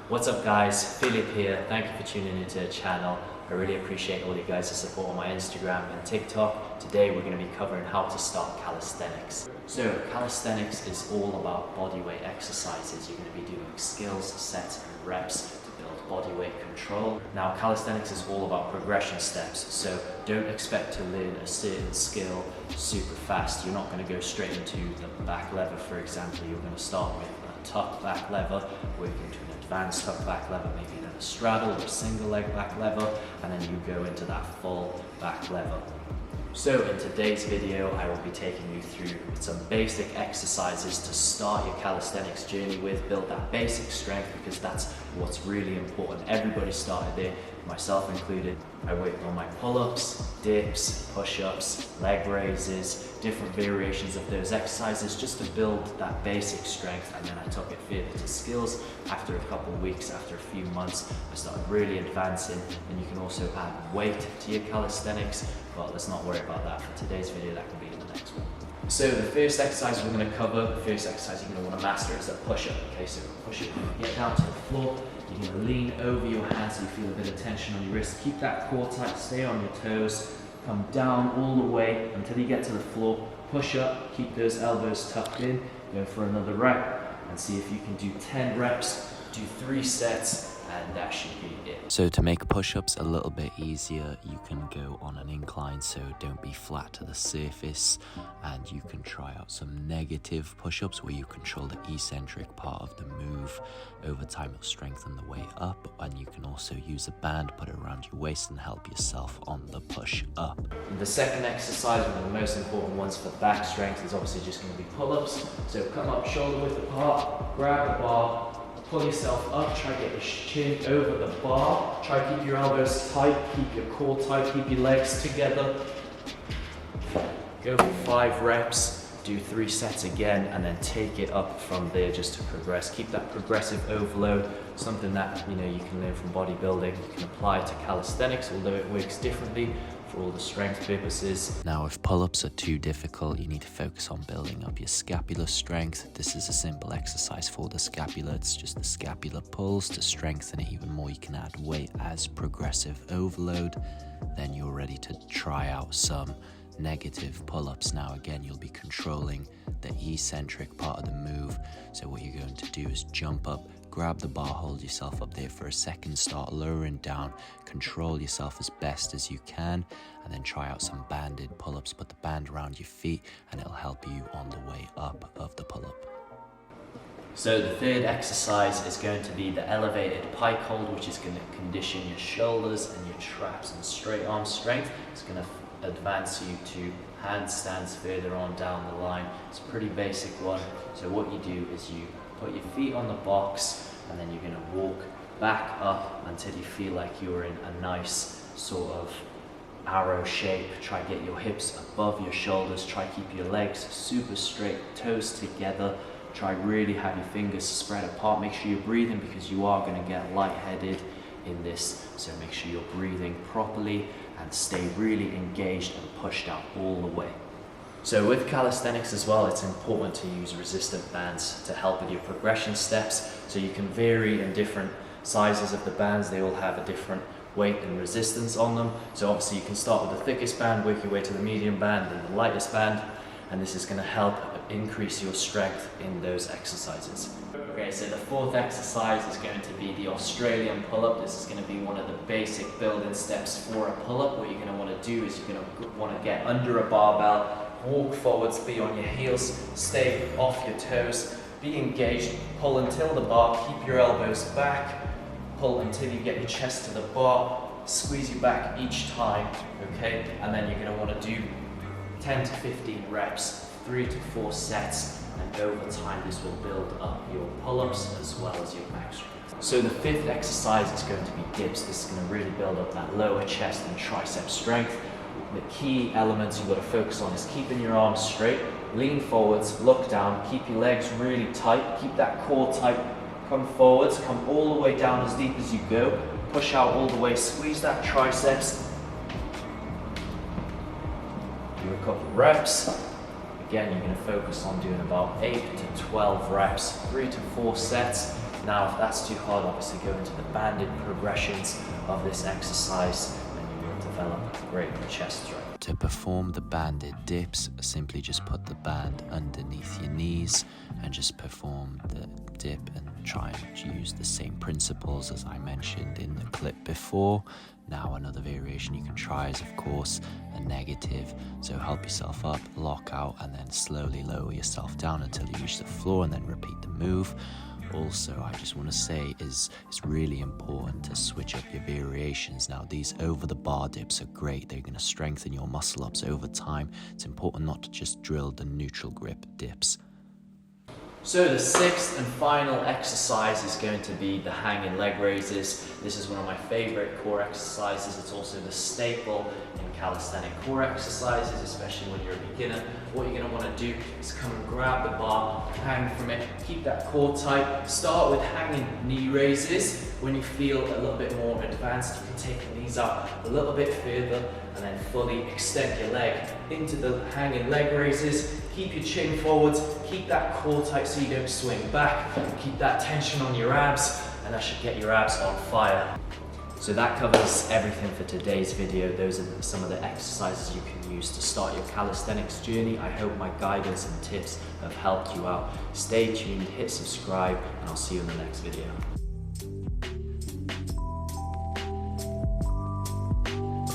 What's up guys, Philip here. Thank you for tuning into the channel. I really appreciate all you guys' support on my Instagram and TikTok. Today we're going to be covering how to start calisthenics. So calisthenics is all about bodyweight exercises. You're going to be doing skills, sets and reps to build bodyweight control. Now calisthenics is all about progression steps, so don't expect to learn a certain skill super fast. You're not going to go straight into the back lever, for example. You're going to start with a tuck back lever, working to an advanced tuck back lever, maybe then a straddle or a single leg back lever, and then you go into that full back lever. So in today's video, I will be taking you through some basic exercises to start your calisthenics journey with, build that basic strength, because that's what's really important. Everybody started there, myself included. I worked on my pull-ups, dips, push-ups, leg raises, different variations of those exercises just to build that basic strength, and then I took it further to skills. After a couple of weeks, after a few months, I started really advancing, and you can also add weight to your calisthenics, but let's not worry about that for today's video. That can be in the next one. So the first exercise we're going to cover, the first exercise you're going to want to master is a push-up. Okay, so push-up, get down to the floor, you're going to lean over your hands so you feel a bit of tension on your wrist. Keep that core tight, stay on your toes, come down all the way until you get to the floor. Push up, keep those elbows tucked in, go for another rep, and see if you can do 10 reps, do 3 sets, and that should be it. So to make push-ups a little bit easier, you can go on an incline, so don't be flat to the surface, and you can try out some negative push-ups where you control the eccentric part of the move. Over time it'll strengthen the way up, and you can also use a band, put it around your waist and help yourself on the push up. The second exercise, one of the most important ones for back strength, is obviously just going to be pull-ups. So come up shoulder width apart, grab the bar, pull yourself up, try to get your chin over the bar, try to keep your elbows tight, keep your core tight, keep your legs together. Go for 5 reps, do 3 sets again, and then take it up from there just to progress. Keep that progressive overload, something that you can learn from bodybuilding. You can apply to calisthenics, although it works differently for all the strength purposes. Now if pull-ups are too difficult, you need to focus on building up your scapular strength. This is a simple exercise for the scapula. It's just the scapular pulls. To strengthen it even more, you can add weight as progressive overload. Then you're ready to try out some negative pull-ups. Now again, you'll be controlling the eccentric part of the move. So what you're going to do is jump up, grab the bar, hold yourself up there for a second, start lowering down, control yourself as best as you can, and then try out some banded pull-ups. Put the band around your feet and it'll help you on the way up of the pull-up. So the third exercise is going to be the elevated pike hold, which is going to condition your shoulders and your traps and straight arm strength. It's going to advance you to handstands further on down the line. It's a pretty basic one. So what you do is you put your feet on the box, and then you're going to walk back up until you feel like you're in a nice sort of arrow shape. Try to get your hips above your shoulders, try to keep your legs super straight, toes together. Try really have your fingers spread apart. Make sure you're breathing, because you are going to get lightheaded in this, so make sure you're breathing properly and stay really engaged and pushed out all the way. So with calisthenics as well, it's important to use resistant bands to help with your progression steps. So you can vary in different sizes of the bands. They all have a different weight and resistance on them. So obviously you can start with the thickest band, work your way to the medium band and the lightest band, and this is going to help increase your strength in those exercises. Okay, so the fourth exercise is going to be the Australian pull-up. This is going to be one of the basic building steps for a pull-up. What you're going to want to do is you're going to want to get under a barbell, walk forwards, be on your heels, stay off your toes, be engaged, pull until the bar, keep your elbows back, pull until you get your chest to the bar, squeeze you back each time, okay? And then you're going to want to do 10 to 15 reps, 3 to 4 sets, and over time this will build up your pull-ups as well as your back strength. So the fifth exercise is going to be dips. This is going to really build up that lower chest and tricep strength. The key elements you've got to focus on is keeping your arms straight, lean forwards, look down, keep your legs really tight, keep that core tight, come forwards, come all the way down as deep as you go, push out all the way, squeeze that triceps. Do a couple of reps. Again, you're going to focus on doing about 8 to 12 reps, 3 to 4 sets. Now, if that's too hard, obviously go into the banded progressions of this exercise and you will develop great chest strength. To perform the banded dips, simply just put the band underneath your knees and just perform the dip and try and use the same principles as I mentioned in the clip before. Now another variation you can try is of course a negative, so help yourself up, lock out, and then slowly lower yourself down until you reach the floor and then repeat the move. Also, I just want to say it's really important to switch up your variations. Now, these over the bar dips are great. They're going to strengthen your muscle ups over time. It's important not to just drill the neutral grip dips. So the sixth and final exercise is going to be the hanging leg raises. This is one of my favorite core exercises. It's also the staple in calisthenic core exercises, especially when you're a beginner. What you're going to want to do is come and grab the bar, hang from it, keep that core tight. Start with hanging knee raises. When you feel a little bit more advanced, you can take the knees up a little bit further and then fully extend your leg into the hanging leg raises. Keep your chin forwards, keep that core tight so you don't swing back. Keep that tension on your abs, and that should get your abs on fire. So that covers everything for today's video. Those are some of the exercises you can use to start your calisthenics journey. I hope my guidance and tips have helped you out. Stay tuned, hit subscribe, and I'll see you in the next video.